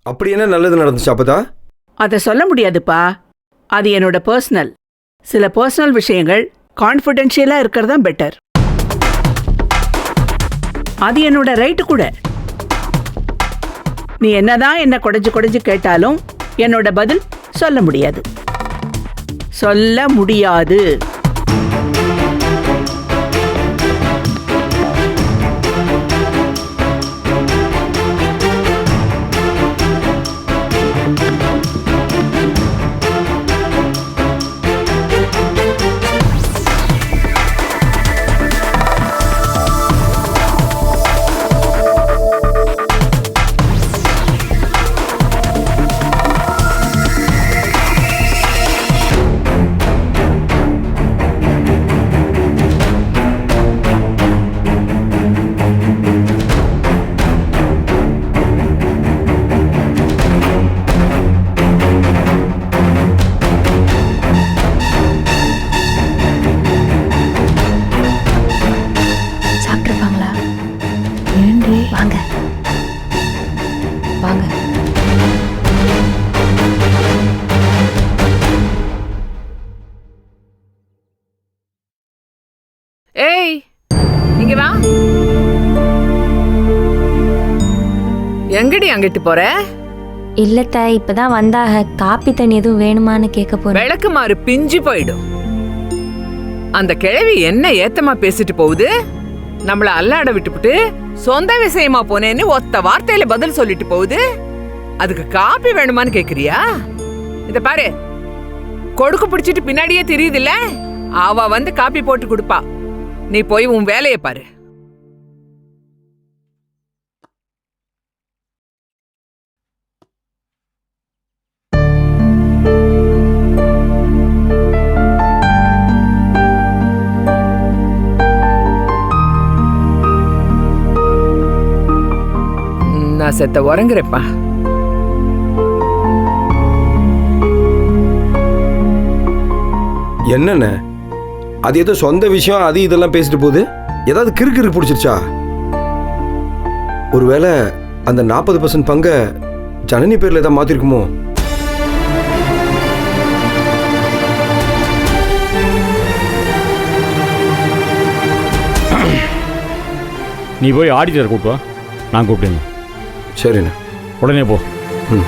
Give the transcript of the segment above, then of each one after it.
அப்படி என்ன நல்லது நடந்துச்சு அப்பதா? அதை சொல்ல முடியாதுப்பா. அது என்னோட பர்சனல். சில பர்சனல் விஷயங்கள் கான்ஃபிடென்ஷியலா இருக்கிறதா பெட்டர். அது என்னோட ரைட்டு கூட. நீ என்னதான் என்ன குடைஞ்சு கேட்டாலும் என்னோட பதில் சொல்ல முடியாது. சொல்ல முடியாது. வாங்க வாங்க. ஏய், இங்க வா. எங்கடி அங்கிட்டு போற? இல்லத்த, இப்பதான் வந்தாக. காப்பி தண்ணி எதுவும் வேணுமான்னு கேட்க போறேன். விளக்குமாறு பிஞ்சு போயிடும். அந்த கிழவி என்ன ஏத்தமா பேசிட்டு போகுது. நம்மள அல்லாட விட்டுப்புட்டு சொந்த விஷயமா போனேன்னு ஒத்த வார்த்தையில பதில் சொல்லிட்டு போகுது. அதுக்கு காப்பி வேணுமான்னு கேக்குறியா? இத பாரு, கொடுக்கு பிடிச்சிட்டு பின்னாடியே தெரியுது இல்ல, அவ வந்து காப்பி போட்டு கொடுப்பா. நீ போய் உன் வேலையை பாரு. நான் செத்த உறங்குறேப்பா. என்னண்ணே, அது ஏதோ சொந்த விஷயம் அது இதெல்லாம் பேசிட்டு போகுது. ஏதாவது கிறுக்கு பிடிச்சிருச்சா? ஒருவேளை அந்த 40% பங்க ஜனனி பேர்ல ஏதாவது மாத்திருக்குமோ? நீ போய் ஆடிட்டர் கூப்பிட்டு வா, நான் கூப்பிட்டேங்க. சரிண்ணே, உடனே போ. ம்.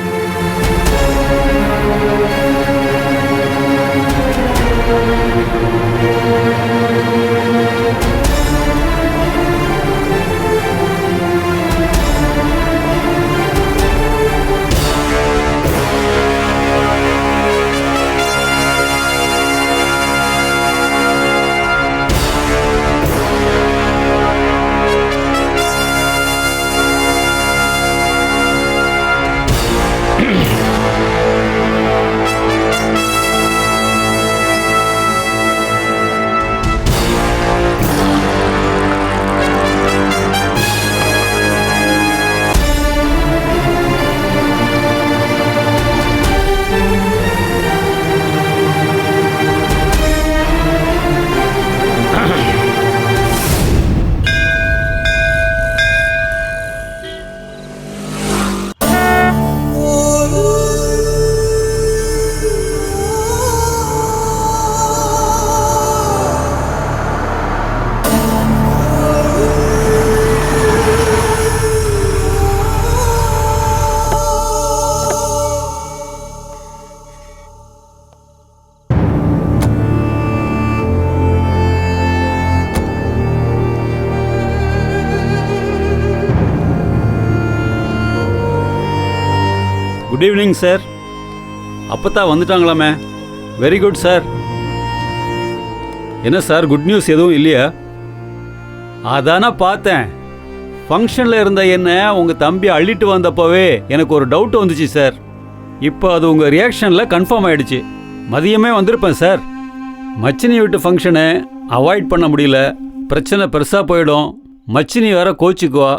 Good evening sir. அப்பத்தான் வந்துட்டாங்களாமே. Very good sir. என்ன சார், குட் நியூஸ் எதுவும் இல்லையா? அதானே பார்த்தேன். ஃபங்க்ஷனில் இருந்த என்ன உங்கள் தம்பி அள்ளிட்டு வந்தப்போவே எனக்கு ஒரு டவுட் வந்துச்சு சார். இப்போ அது உங்கள் ரியாக்ஷனில் கன்ஃபார்ம் ஆயிடுச்சு. மதியமே வந்திருப்பேன் சார். மச்சினி வீட்டு ஃபங்க்ஷனை அவாய்ட் பண்ண முடியல. பிரச்சனை பெருசாக போயிடும். மச்சினி வேற கோச்சிக்குவா.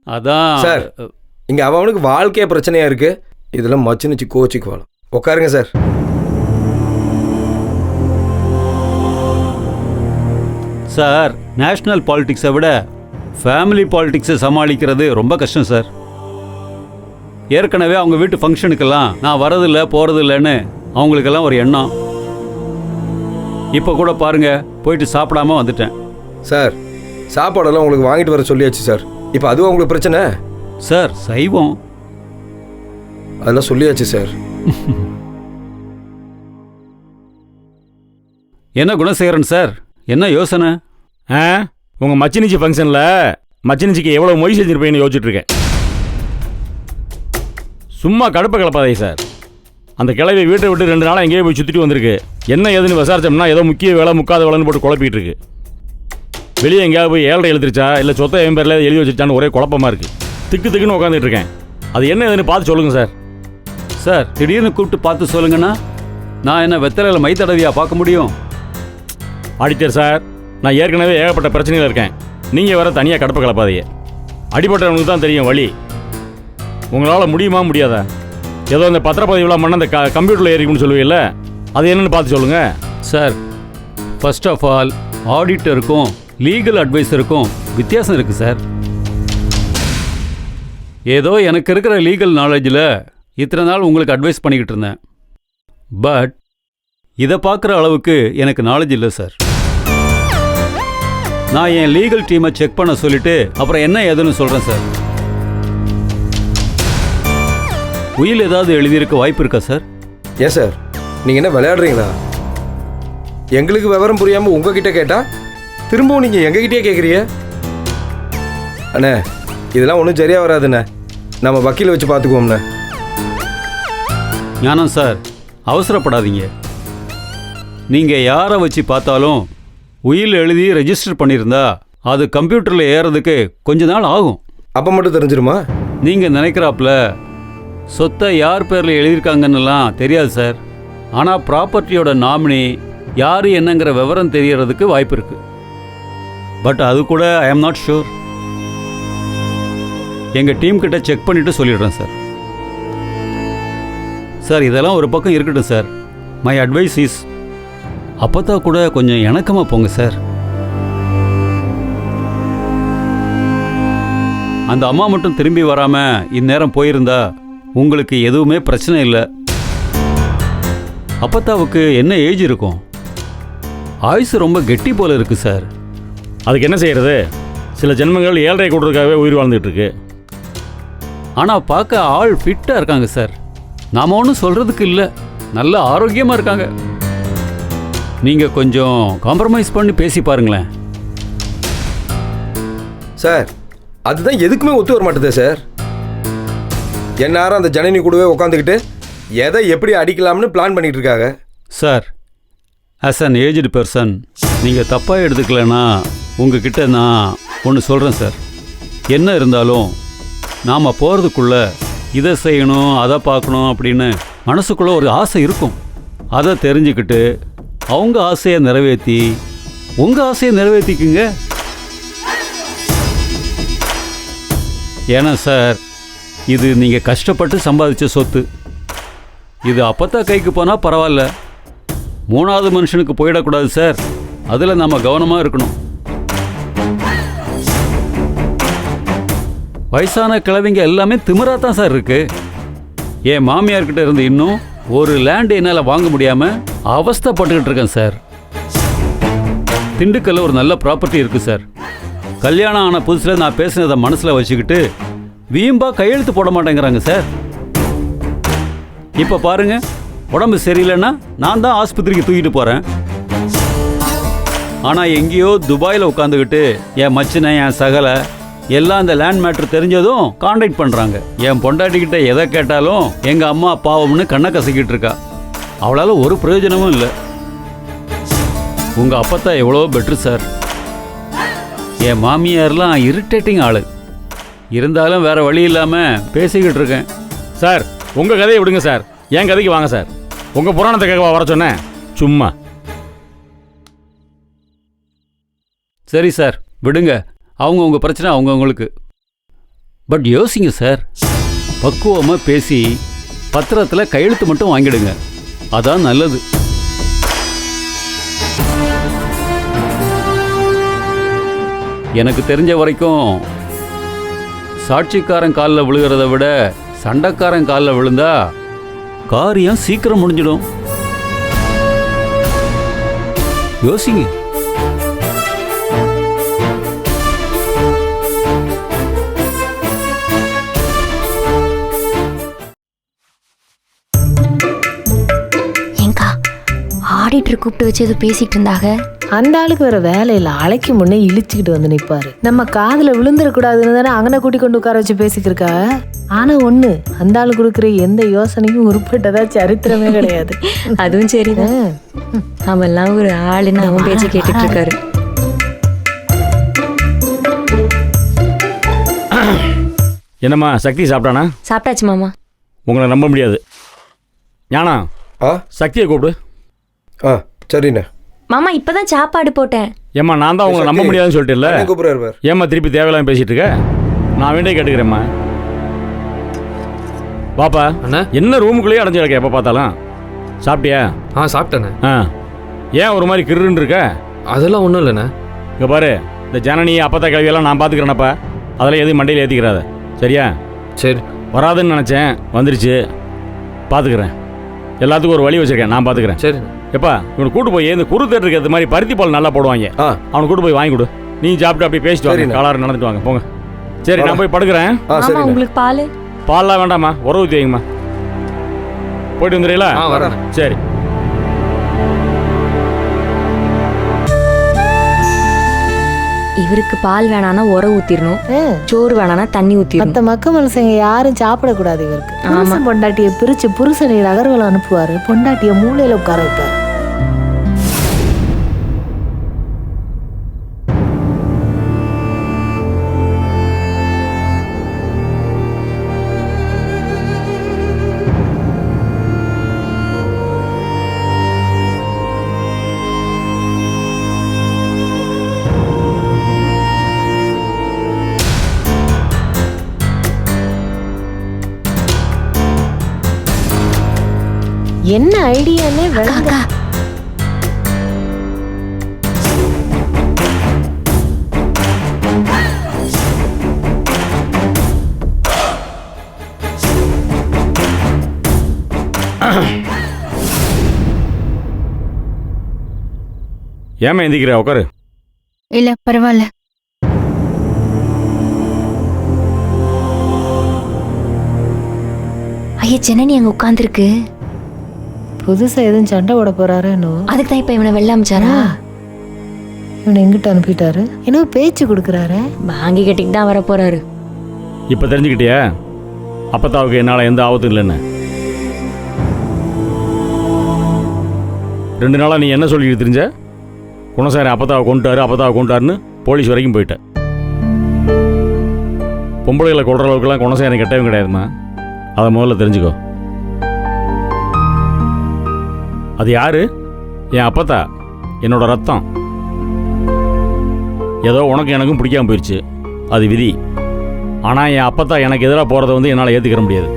அதான் சார், இங்கே அவனுக்கு வாழ்க்கையே பிரச்சனையா இருக்கு. இதெல்லாம் மச்சினிச்சு கோச்சிக்குவாள். உட்காருங்க சார். சார், நேஷ்னல் பாலிடிக்ஸை விட ஃபேமிலி பாலிடிக்ஸை சமாளிக்கிறது ரொம்ப கஷ்டம் சார். ஏற்கனவே அவங்க வீட்டு ஃபங்க்ஷனுக்கெல்லாம் நான் வரதில்ல போகிறதில்லன்னு அவங்களுக்கெல்லாம் ஒரு எண்ணம். இப்போ கூட பாருங்க, போயிட்டு சாப்பிடாம வந்துட்டேன். சார் சாப்பாடெல்லாம் உங்களுக்கு வாங்கிட்டு வர சொல்லியாச்சு சார். இப்போ அதுவும் உங்களுக்கு பிரச்சனை? சார் சைவம். அதெல்லாம் சொல்லியாச்சு சார். என்ன குணசேகரன் சார், என்ன யோசனை? உங்கள் மச்சினிச்சி ஃபங்க்ஷனில் மச்சினிச்சிக்கு எவ்வளோ மொய் செஞ்சுருப்பேன்னு யோசிச்சுட்டு இருக்கேன். சும்மா கடுப்பை கிளப்பாதே சார். அந்த கிளவி வீட்டை விட்டு 2 நாளாக எங்கேயோ போய் சுற்றிட்டு வந்திருக்கு. என்ன ஏதுன்னு விசாரிச்சோம்னா ஏதோ முக்கிய வேலை முக்காத வேலைன்னு போட்டு குழப்பிட்டு இருக்கு. வெளியே எங்கேயாவது போய் 7 எழுதிருச்சா இல்லை சொத்தை என் பேரில் எழுதி வச்சிருச்சான்னு ஒரே குழப்பமாக இருக்குது. திக்குன்னு உட்காந்துட்டு இருக்கேன். அது என்ன ஏதுன்னு பார்த்து சொல்லுங்கள் சார். சார் திடீர்னு கூப்பிட்டு பார்த்து சொல்லுங்கன்னா நான் என்ன வெத்தலையில் மை தடவியா பார்க்க முடியும்? ஆடிட்டர் சார், நான் ஏற்கனவே ஏகப்பட்ட பிரச்சனையில் இருக்கேன். நீங்கள் வேற தனியாக கடுப்பை கிளப்பாதீங்க. அடிபட்டவனுக்கு தான் தெரியும் வழி. உங்களால் முடியுமா முடியாதா? ஏதோ இந்த பத்திரப்பதிவுலாம் பண்ண அந்த கம்ப்யூட்டரில் ஏறிக்கும்னு சொல்லுவீங்கல்ல, அது என்னன்னு பார்த்து சொல்லுங்கள் சார். ஃபர்ஸ்ட் ஆஃப் ஆல் ஆடிட்டருக்கும் லீகல் அட்வைஸருக்கும் வித்தியாசம் இருக்குது சார். ஏதோ எனக்கு இருக்கிற லீகல் நாலேஜில் இத்தனை நாள் உங்களுக்கு அட்வைஸ் பண்ணிக்கிட்டு இருந்தேன். பட் இதை பார்க்குற அளவுக்கு எனக்கு நாலேஜ் இல்லை சார். நான் என் லீகல் டீமை செக் பண்ண சொல்லிட்டு அப்புறம் என்ன ஏதுன்னு சொல்கிறேன் சார். உயில் ஏதாவது எழுதியிருக்க வாய்ப்பு இருக்கா சார்? ஏன் சார் நீங்கள் என்ன விளையாடுறீங்களா? எங்களுக்கு விவரம் புரியாமல் உங்ககிட்ட கேட்டால் திரும்பவும் நீங்கள் எங்ககிட்டயே கேட்குறீங்க. அண்ணே இதெல்லாம் ஒன்றும் சரியாக வராதுண்ணே. நம்ம வக்கீலை வச்சு பார்த்துக்குவோம்ண்ணே. ஞானம் சார், அவசரப்படாதீங்க. நீங்கள் யாரை வச்சு பார்த்தாலும் உயில் எழுதி ரெஜிஸ்டர் பண்ணியிருந்தா அது கம்ப்யூட்டரில் ஏறதுக்கு கொஞ்ச நாள் ஆகும். அப்போ மட்டும் தெரிஞ்சிருமா? நீங்கள் நினைக்கிறாப்புல சொத்தை யார் பேரில் எழுதியிருக்காங்கன்னெல்லாம் தெரியாது சார். ஆனால் ப்ராப்பர்ட்டியோட நாமினி யார் என்னங்கிற விவரம் தெரியறதுக்கு வாய்ப்பு இருக்கு. பட் அது கூட ஐ ஆம் நாட் ஷூர். எங்கள் டீம் கிட்ட செக் பண்ணிட்டு சொல்லிடுறேன் சார். சார் இதெல்லாம் ஒரு பக்கம் இருக்கட்டும் சார். மை அட்வைஸ் இஸ் அப்போத்தா கூட கொஞ்சம் இணக்கமாக போங்க சார். அந்த அம்மா மட்டும் திரும்பி வராமல் இந்நேரம் போயிருந்தா உங்களுக்கு எதுவுமே பிரச்சனை இல்லை. அப்பத்தாவுக்கு என்ன ஏஜ் இருக்கும்? ஆயுசு ரொம்ப கெட்டி போல இருக்கு சார். அதுக்கு என்ன செய்கிறது? சில ஜென்மங்கள் 7.5 கூடுறதுக்காகவே உயிர் வாழ்ந்துட்டு இருக்கு. ஆனால் பார்க்க ஆள் ஃபிட்டாக இருக்காங்க சார். நாம ஒன்றும் சொல்கிறதுக்கு இல்லை, நல்ல ஆரோக்கியமாக இருக்காங்க. நீங்கள் கொஞ்சம் காம்ப்ரமைஸ் பண்ணி பேசி பாருங்களேன். சார் அதுதான் எதுக்குமே ஒத்து வர மாட்டேதே சார். எந்நேரம் அந்த ஜனனி கூடவே உட்காந்துக்கிட்டு எதை எப்படி அடிக்கலாம்னு பிளான் பண்ணிட்டு இருக்காங்க. Sir as an aged person நீங்கள் தப்பாக எடுத்துக்கலன்னா உங்ககிட்ட நான் ஒன்று சொல்கிறேன் சார். என்ன இருந்தாலும் நாம் போகிறதுக்குள்ள இதை செய்யணும் அதை பார்க்கணும் அப்படின்னு மனசுக்குள்ளே ஒரு ஆசை இருக்கும். அதை தெரிஞ்சுக்கிட்டு அவங்க ஆசையை நிறைவேற்றி உங்கள் ஆசையை நிறைவேற்றிக்குங்க. ஏன்னா சார் இது நீங்கள் கஷ்டப்பட்டு சம்பாதிச்ச சொத்து. இது அப்பத்தா கைக்கு போனால் பரவாயில்ல, 3வது மனுஷனுக்கு போயிடக்கூடாது சார். அதில் நம்ம கவனமாக இருக்கணும். வயசான கிழவிங்க எல்லாமே திமிரா தான் சார் இருக்கு. என் மாமியார்கிட்ட இருந்து இன்னும் ஒரு லேண்டு என்னால் வாங்க முடியாமல் அவஸ்தைப்பட்டுக்கிட்டு இருக்கேன் சார். திண்டுக்கல்ல ஒரு நல்ல ப்ராப்பர்ட்டி இருக்குது சார். கல்யாணம் ஆன புதுசில் நான் பேசினதை மனசில் வச்சுக்கிட்டு வீம்பா கையெழுத்து போட மாட்டேங்கிறாங்க சார். இப்போ பாருங்க, உடம்பு சரியில்லைன்னா நான் தான் ஆஸ்பத்திரிக்கு தூக்கிட்டு போகிறேன். ஆனால் எங்கேயோ துபாயில் உட்காந்துக்கிட்டு என் மச்சினை என் சகலை எல்லாம் அந்த லேண்ட் மேட்ரு தெரிஞ்சதும் கான்டாக்ட் பண்ணுறாங்க. என் பொண்டாட்டிக்கிட்ட எதை கேட்டாலும் எங்கள் அம்மா பாவம்னு கண்ணை கசக்கிட்டு இருக்கா. அவளால் ஒரு பிரயோஜனமும் இல்லை. உங்கள் அப்பத்தா எவ்வளோ பெட்ரு சார். என் மாமியார்லாம் இரிட்டேட்டிங் ஆளு. இருந்தாலும் வேற வழி இல்லாமல் பேசிக்கிட்டு இருக்கேன். சார் உங்கள் கதையை விடுங்க சார், என் கதைக்கு வாங்க சார். உங்கள் புராணத்தை கேட்க வர சொன்னேன் சும்மா. சரி சார் விடுங்க, அவங்க உங்கள் பிரச்சனை அவங்கவுங்களுக்கு. பட் யோசிங்க சார், பக்குவமாக பேசி பத்திரத்தில் கையெழுத்து மட்டும் வாங்கிடுங்க, அதான் நல்லது. எனக்கு தெரிஞ்ச வரைக்கும் சாட்சிக்காரன் காலில் விழுகிறத விட சண்டைக்காரன் காலில் விழுந்தா காரியம் சீக்கிரம் முடிஞ்சிடும். யோசிங்க. ஏங்கா ஆடிட்டர் கூப்பிட்டு வச்சு எதுவும் பேசிட்டு இருந்தாங்க. அந்த ஆளுக்கு வேற வேலையில அழைக்கு முன்னே இழிச்சுக்கிட்டு வந்து நிப்பாரு. நம்ம காதுல விழுந்துடக்கூடாதுன்னு தானே அங்கனை கூட்டி கொண்டு உட்கார வச்சு பேசிக்கிருக்கா. ஆனா ஒண்ணு, அந்த ஆளு கொடுக்குற எந்த யோசனையும் உருப்பட்டதா சரித்திரமே கிடையாது. அதுவும் சரிதான். அவெல்லாம் ஒரு ஆளுன்னு அவன் பேச்சு கேட்டுட்டு இருக்காரு. என்னம்மா சக்தி சாப்பிட்டானா? சாப்பிட்டாச்சு மாமா. உங்களை நம்ப முடியாது. ஞானா, ஆ சக்தியை கூப்பிடு. ஆ சரிண்ணே. மாமா இப்பதான் சாப்பாடு போட்டேன். ஏம்மா நான் தான் உங்களை நம்ப முடியாதுன்னு சொல்லிட்டேன்ல. கூப்பிட்றாரு பார். ஏம்மா திருப்பி தேவையில்லாம பேசிட்டு இருக்க? நான் வேண்டே கேட்டுக்கிறேம்மா. பாப்பா அண்ணா என்ன ரூமுக்குள்ளேயே அடைஞ்சு கிடக்க எப்போ பார்த்தாலும்? சாப்பிட்டியா? சாப்பிட்டேண்ணே. ஆ ஏன் ஒரு மாதிரி கிருன்னு இருக்க? அதெல்லாம் ஒன்றும் இல்லைண்ணே. இங்கே பாரு, இந்த ஜனனி அப்பத்தா கல்வியெல்லாம் நான் பார்த்துக்கிறேனப்பா. அதெல்லாம் எதுவும் மண்டையில் ஏற்றிக்கிறாத, சரியா? சரி. வராதுன்னு நினச்சேன், வந்துருச்சு. பார்த்துக்கிறேன். எல்லாத்துக்கும் ஒரு வழி வச்சிருக்கேன், நான் பார்த்துக்கிறேன். சரி. எப்பா இவனை கூட்டு போய் இந்த குரு தேட்டருக்கு ஏற்ற மாதிரி பருத்தி பால் நல்லா போடுவாங்க. ஆ அவனை கூட்டு போய் வாங்கி கொடு. நீ சாப்பிட்டு அப்படியே பேசிட்டு வாங்க, சரிண்ணே. காலாறு நடந்துட்டு வாங்க, போங்க. சரி நான் போய் படுக்கிறேன். ஆ மாமா சரிண்ணே. உங்களுக்கு பால்? பால்லாம் வேண்டாம்மா, உறவு ஊற்றி வைங்கம்மா. போயிட்டு வந்துடுறீங்களா? வரேன். சரி. இவருக்கு பால் வேணானா உரம் ஊத்திரணும், சோறு வேணானா தண்ணி ஊத்திரணும். மத்த மக்க மனுஷங்க யாரும் சாப்பிடக்கூடாது இவருக்கு. புருஷன் பொண்டாட்டிய பிரிச்சு புருஷனை நகர்வலம் அனுப்புவாரு, பொண்டாட்டிய மூலையில உட்கார வைப்பாரு. என்ன ஐடியானே விளங்க. ஏமா எந்திக்கிற? உட்காரு. இல்ல பரவாயில்ல. ஐயா ஜனனி அங்க உட்கார்ந்துருக்கு. புதுசா எதுவும் சண்டை போட போறாருன்னு அதுக்கு தான் இப்ப இவனை வெளில அமிச்சாரா? இவனை எங்கிட்ட அனுப்பிட்டாரு. என்ன பேச்சு கொடுக்குறாரு. வாங்கி கட்டிட்டு தான் வர போறாரு. இப்போ தெரிஞ்சுக்கிட்டியா அப்பத்தாவுக்கு என்னால் எந்த ஆபத்தும் இல்லைன்னு? 2 நாளாக நீ என்ன சொல்லிட்டு தெரிஞ்ச? குணசாரி அப்பத்தாவை கொண்டுட்டாருன்னு போலீஸ் வரைக்கும் போயிட்ட. பொம்பளைகளை கொள்கிற அளவுக்குலாம் குணசாரி கெட்டவும் கிடையாதுமா. அதை முதல்ல தெரிஞ்சுக்கோ. அது யாரு? என் அப்பத்தா, என்னோட ரத்தம். ஏதோ உனக்கு எனக்கும் பிடிக்காம போயிடுச்சு, அது விதி. ஆனால் என் அப்பத்தா எனக்கு எதிராக போகிறத வந்து என்னால் ஏற்றுக்கிற முடியாது.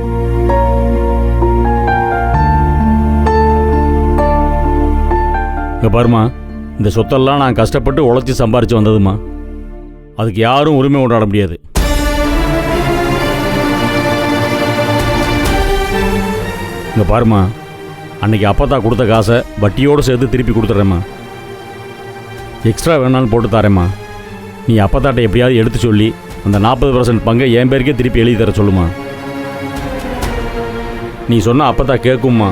இங்கே பாருமா, இந்த சொத்தெல்லாம் நான் கஷ்டப்பட்டு உழைச்சி சம்பாரித்து வந்ததுமா. அதுக்கு யாரும் உரிமை கொண்டாட முடியாது. இங்கே பாருமா, அன்னைக்கு அப்பத்தா கொடுத்த காசை வட்டியோடு சேர்த்து திருப்பி கொடுத்துட்றேம்மா. எக்ஸ்ட்ரா வேணாலும் போட்டு தரேம்மா. நீ அப்பத்தாட்டை எப்படியாவது எடுத்து சொல்லி அந்த 40% பங்கை என் பேருக்கே திருப்பி எழுதி தர சொல்லுமா. நீ சொன்ன அப்பத்தா கேட்கும்மா.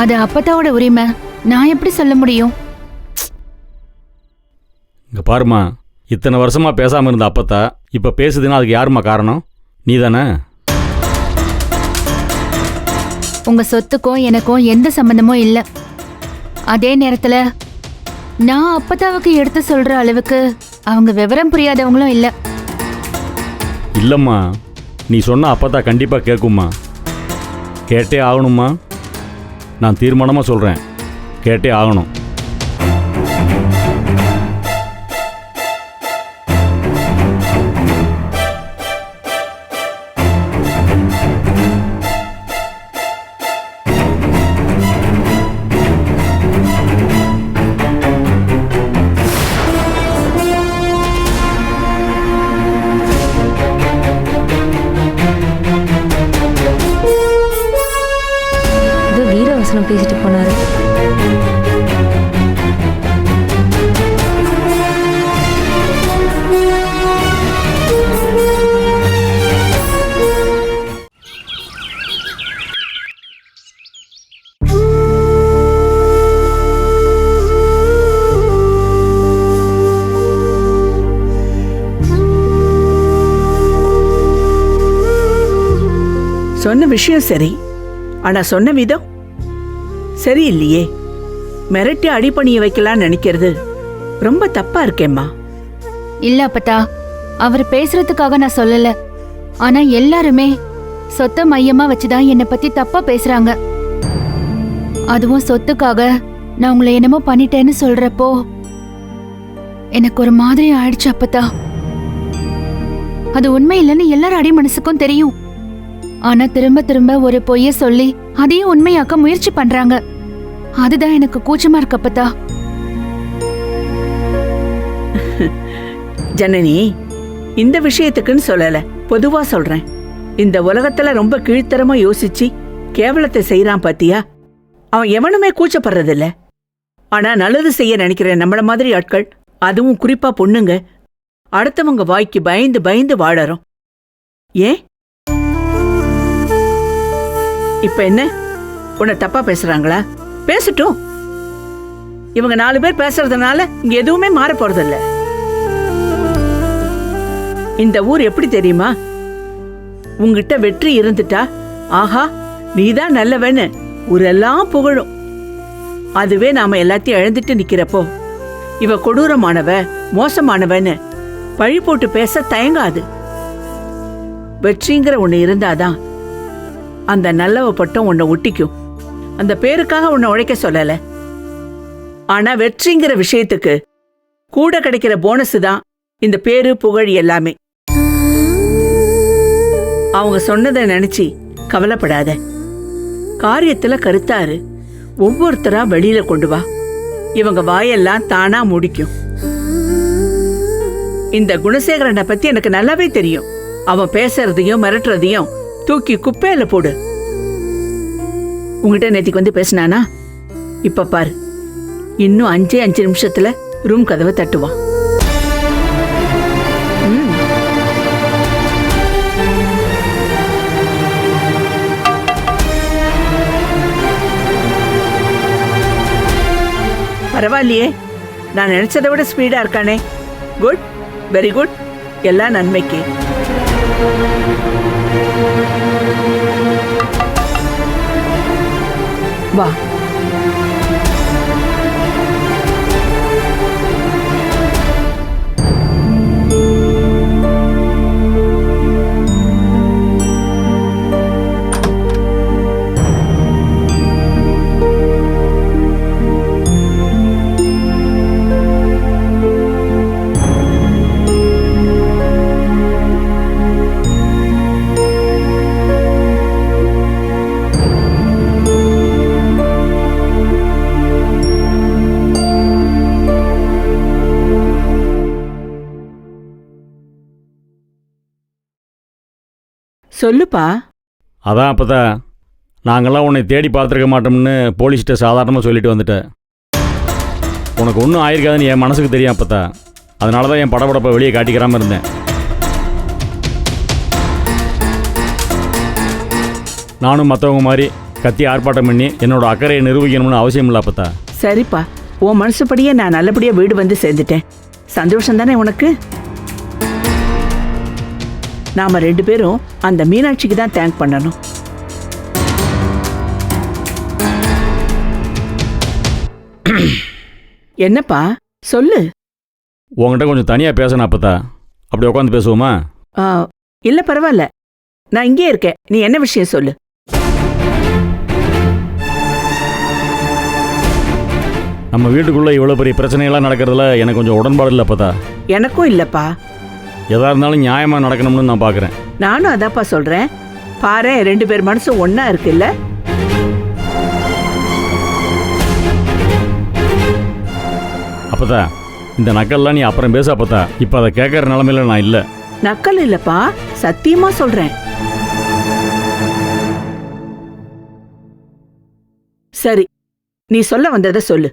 அது அப்பத்தாவோட உரிமை, நான் எப்படி சொல்ல முடியும்? இங்கே பாருமா, இத்தனை வருஷமாக பேசாமல் இருந்த அப்பத்தா இப்போ பேசுதுன்னா அதுக்கு யாருமா காரணம்? நீ தானே? உங்க சொத்துக்கும் எனக்கும் எந்த சம்பந்தமும் இல்லை. அதே நேரத்துல நான் அப்பத்தாவுக்கு எடுத்து சொல்ற அளவுக்கு அவங்க விவரம் புரியாதவங்களும் இல்லை. இல்லைம்மா, நீ சொன்ன அப்பத்தா கண்டிப்பாக கேட்கும்மா. கேட்டே ஆகணும்மா. நான் தீர்மானமாக சொல்கிறேன், கேட்டே ஆகணும். பேசிட்டு போனாரு. சொன்ன விஷயம் சரி, ஆனா சொன்ன விதம் சரியில்லையே. மிரட்டி அடிபணிய வைக்கலாம்னு நினைக்கிறது ரொம்ப தப்பா இருக்கேம்மா. இல்ல அப்பத்தா, அவர் பேசுறதுக்காக நான் சொல்லல. ஆனா எல்லாருமே சொத்தை மையமா வச்சுதான் என்னை பத்தி தப்பா பேசுறாங்க. அதுவும் சொத்துக்காக நான் உங்களை என்னமோ பண்ணிட்டேன்னு சொல்றப்போ எனக்கு ஒரு மாதிரி ஆயிடுச்சு அப்பத்தா. அது உண்மை இல்லைன்னு எல்லாரும் அடி மனசுக்கும் தெரியும். ஆனா திரும்ப திரும்ப ஒரு பொய்ய சொல்லி அதையும் உண்மையாக்க முயற்சி பண்றாங்க. அதுதான் எனக்கு கூச்சமா இருக்கு அப்பத்தா. ஜனனி, இந்த விஷயத்துக்குன்னு சொல்லல, பொதுவா சொல்றேன். இந்த உலகத்துல ரொம்ப கீழ்த்தரமா யோசிச்சு கேவலத்தை செய்யறான் பாத்தியா, அவன் எவனுமே கூச்சப்படுறதில்ல. ஆனா நல்லது செய்ய நினைக்கிற நம்மள மாதிரி ஆட்கள், அதுவும் குறிப்பா பொண்ணுங்க, அடுத்தவங்க வாய்க்கு பயந்து பயந்து வாழறோம். ஏன் இப்ப என்ன, உன்னை தப்பா பேசுறாங்களா? பேசட்டும். இவங்க 4 பேர் பேசுறதுனால இங்க எதுவுமே மாற போறதில்ல. இந்த ஊர் எப்படி தெரியுமா? உங்ககிட்ட வெற்றி இருந்துட்டா, ஆஹா நீதான் நல்லவன்னு ஊரெல்லாம் புகழும். அதுவே நாம எல்லாத்தையும் இழந்துட்டு நிக்கிறப்போ, இவ கொடூரமானவ மோசமானவன்னு பழி போட்டு பேச தயங்காது. வெற்றிங்கிற ஒண்ணு இருந்தாதான் அந்த நல்லவ பட்டம் உன்னை ஒட்டிக்கும். அந்த பேருக்காக உன்னை உழைக்க சொல்லல. ஆனா வெற்றிங்கிற விஷயத்துக்கு கூட கிடைக்கிற போனஸ் தான் இந்த பேரு புகழ் எல்லாமே. அவங்க சொன்னதை நினைச்சு கவலைப்படாத. காரியத்துல கருத்தாரு, ஒவ்வொருத்தரா வெளியில கொண்டு வா. இவங்க வாயெல்லாம் தானா முடிக்கும். இந்த குணசேகரனை பத்தி எனக்கு நல்லாவே தெரியும். அவன் பேசுறதையும் மிரட்டுறதையும் தூக்கி குப்பையில போடு. உங்ககிட்ட நேத்திக்கு வந்து பேசினானா? இப்ப பாரு, இன்னும் 5 நிமிஷத்துல ரூம் கதவை தட்டுவான். பரவாயில்லையே, நான் நினைச்சதை விட ஸ்பீடா இருக்கானே. Good, very good. எல்லாம் நன்மைக்கு. வா. சொல்லுப்பா. அதான் அப்பதான் நாங்கள்லாம் உன்னை தேடி பார்த்துருக்க மாட்டோம்னு போலீஸ்கிட்ட சாதாரணமாக சொல்லிட்டு வந்துட்டேன். உனக்கு ஒன்றும் ஆயிருக்காதுன்னு என் மனசுக்கு தெரியும் அப்பத்தா. அதனால தான் என் படப்படப்பை வெளியே காட்டிக்கிறாமல் இருந்தேன். நானும் மற்றவங்க மாதிரி கத்தி ஆர்ப்பாட்டம் பண்ணி என்னோட அக்கறையை நிரூபிக்கணும்னு அவசியம் இல்லை அப்பத்தா. சரிப்பா, உன் மனசுப்படியே நான் நல்லபடியா வீடு வந்து சேர்ந்துட்டேன். சந்தோஷம் தானே உனக்கு? நாம 2 பேரும் அந்த மீனாட்சிக்கு தான் தேங்க் பண்ணணும். என்னப்பா சொல்லு. உங்ககிட்ட கொஞ்சம் தனியாக பேசணும் அப்பத்தா. அப்படி உட்காந்து பேசுவோமா? இல்ல பரவாயில்ல, நான் இங்கே இருக்கேன். நீ என்ன விஷயம் சொல்லு. நம்ம வீட்டுக்குள்ளே இவ்வளோ பெரிய பிரச்சனைகள்லாம் நடக்கிறதுல எனக்கு கொஞ்சம் உடன்பாடு இல்லை அப்பத்தா. எனக்கும் இல்லப்பா. எதா இருந்தாலும் நியாயமாக நடக்கணும்னு நான் பார்க்குறேன். நானும் அதாப்பா சொல்றேன். பாரு, 2 பேர் மனசும் ஒன்னா இருக்குல்ல. அப்பதா இந்த நக்கல்லாம் நீ அப்புறம் பேச அப்பதா. இப்போ அதை கேட்குற நிலமையில நான் இல்லை. நக்கல் இல்லப்பா, சத்தியமா சொல்றேன். சரி, நீ சொல்ல வந்ததை சொல்லு.